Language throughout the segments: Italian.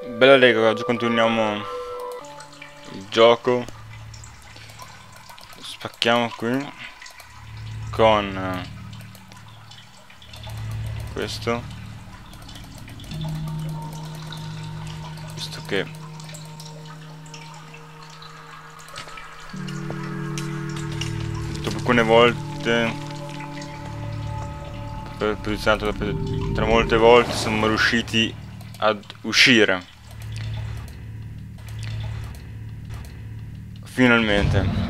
Bella lega, oggi continuiamo il gioco. Spacchiamo qui con questo, visto che dopo alcune volte, posizionato tra molte volte, siamo riusciti ad uscire finalmente.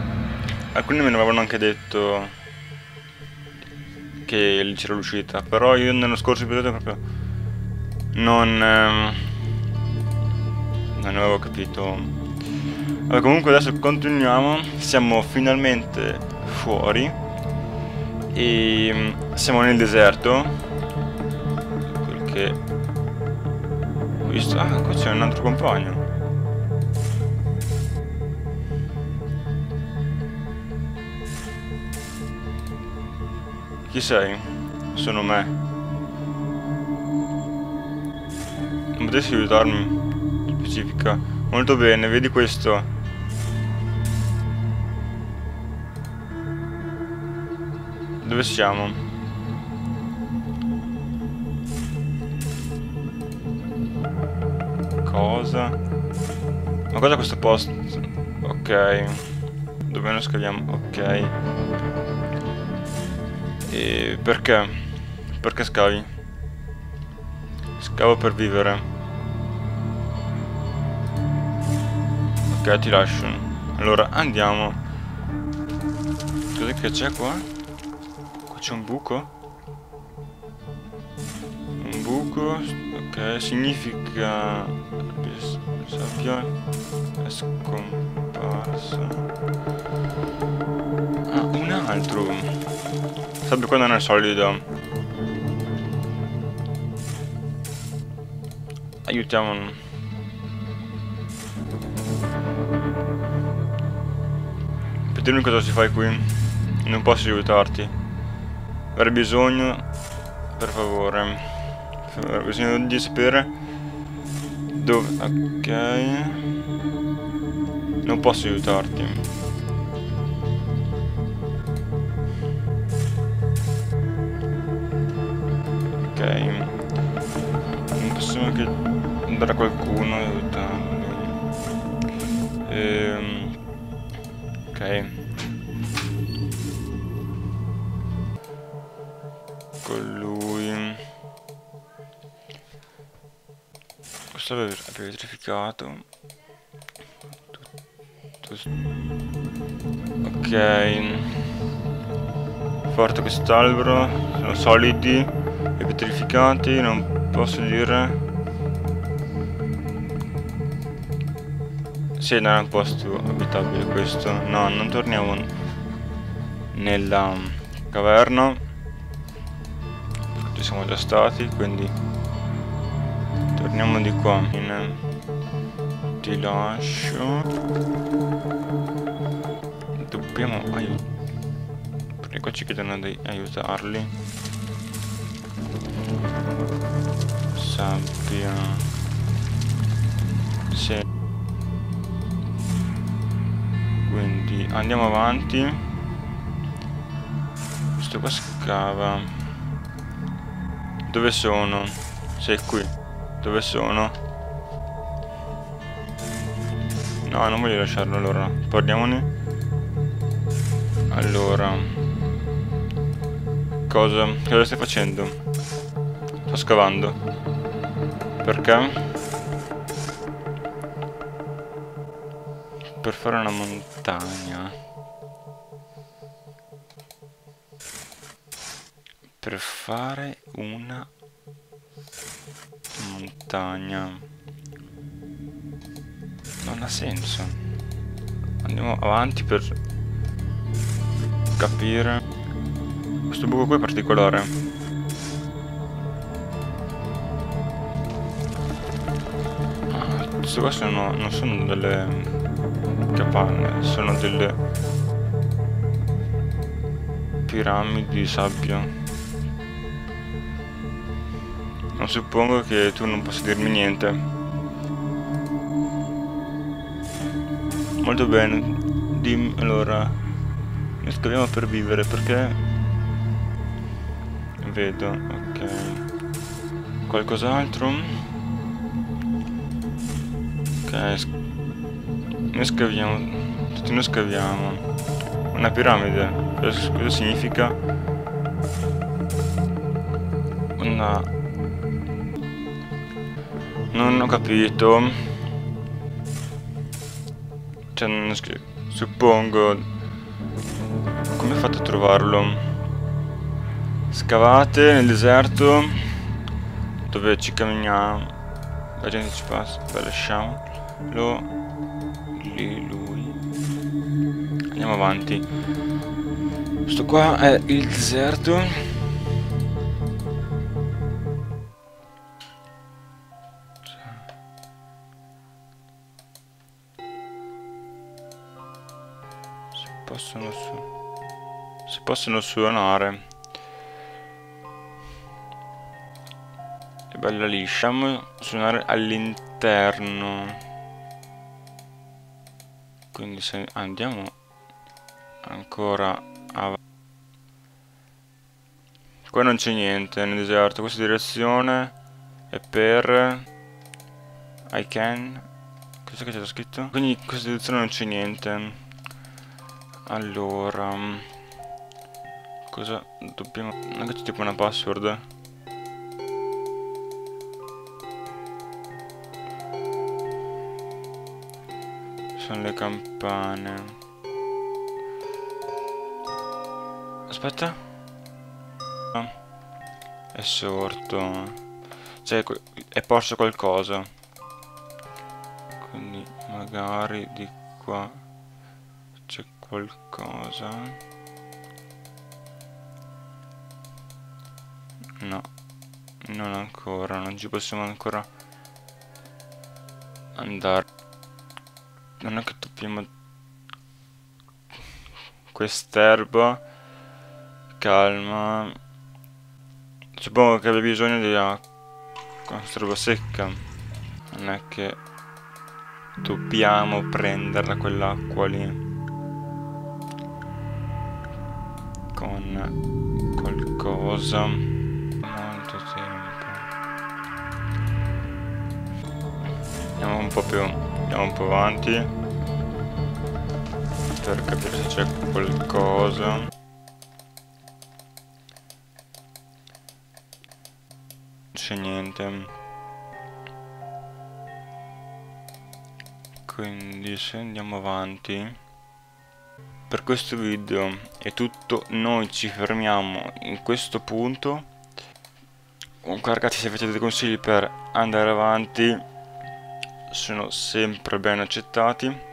Alcuni me ne avevano anche detto che c'era l'uscita, però io nello scorso episodio proprio non ne avevo capito. Allora, comunque adesso continuiamo, siamo finalmente fuori e siamo nel deserto, quel che ho visto. Ah, qua c'è un altro compagno. Chi sei? Sono me. Non potresti aiutarmi? Specifica. Molto bene, vedi questo? Dove siamo? Cosa? Ma cosa è questo posto? Ok. Dove noi scaviamo? Ok. E perché? Perché scavi? Scavo per vivere. Ok, ti lascio. Allora, andiamo. Cos'è che c'è qua? Qua c'è un buco? Un buco, ok, significa... sabbia è scomparsa. Ah, un altro. Sabbia qua non è solida. Aiutiamo. Per dirmi cosa si fa qui. Non posso aiutarti. Avrei bisogno, per favore. Avrei bisogno di sapere dove... Ok. Non posso aiutarti. Ok. Non possiamo anche andare a qualcuno e aiutarlo. Ok. Con lui. Questo è verificato. Ok. Forte quest'albero. Sono solidi e petrificati. Non posso dire. Sì, non è un posto abitabile questo. No, non torniamo nella caverna. Ci siamo già stati, quindi torniamo di qua. Ti lascio. Dobbiamo aiutare. Perché qua ci chiedono di aiutarli. Sabbia. Sì. Quindi andiamo avanti. Questo qua scava. Dove sono? Sei qui. Dove sono? No, non voglio lasciarlo allora. Parliamone. Allora. Cosa stai facendo? Sto scavando. Perché? Per fare una montagna. Per fare una montagna. Non ha senso. Andiamo avanti per capire. Questo buco qua è particolare. Ah, queste qua non sono delle capanne, sono delle piramidi di sabbia. Non suppongo che tu non possa dirmi niente. Molto bene. Dimmi, allora, noi scaviamo per vivere perché vedo, ok. Qualcos'altro? Ok, noi scaviamo, tutti noi scaviamo. Una piramide, cosa significa? Una... Non ho capito. Cioè, suppongo... Come ho fatto a trovarlo? Scavate nel deserto dove ci camminiamo, la gente ci passa, beh, lasciamo lì lui, andiamo avanti. Questo qua è il deserto. Si possono suonare. È bella liscia. Possiamo suonare all'interno. Quindi se andiamo ancora avanti. Qua non c'è niente nel deserto. Questa direzione è per I can. Cos'è che c'è scritto? Quindi in questa direzione non c'è niente. Allora, cosa dobbiamo... Non è che c'è tipo una password? Sono le campane. Aspetta. Ah, è sorto. Cioè, è posto qualcosa. Quindi magari di qua c'è qualcosa. No, non ancora, non ci possiamo ancora andare. Non è che dobbiamo... Quest'erba calma. Suppongo che abbia bisogno di acqua. Quest'erba secca. Non è che dobbiamo prenderla quell'acqua lì con qualcosa. Molto tempo. Andiamo un po' più, andiamo un po' avanti per capire se c'è qualcosa. Non c'è niente. Quindi se andiamo avanti, per questo video è tutto. Noi ci fermiamo in questo punto. Comunque ragazzi, se avete dei consigli per andare avanti sono sempre ben accettati.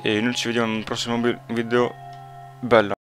E noi ci vediamo in un prossimo video bello.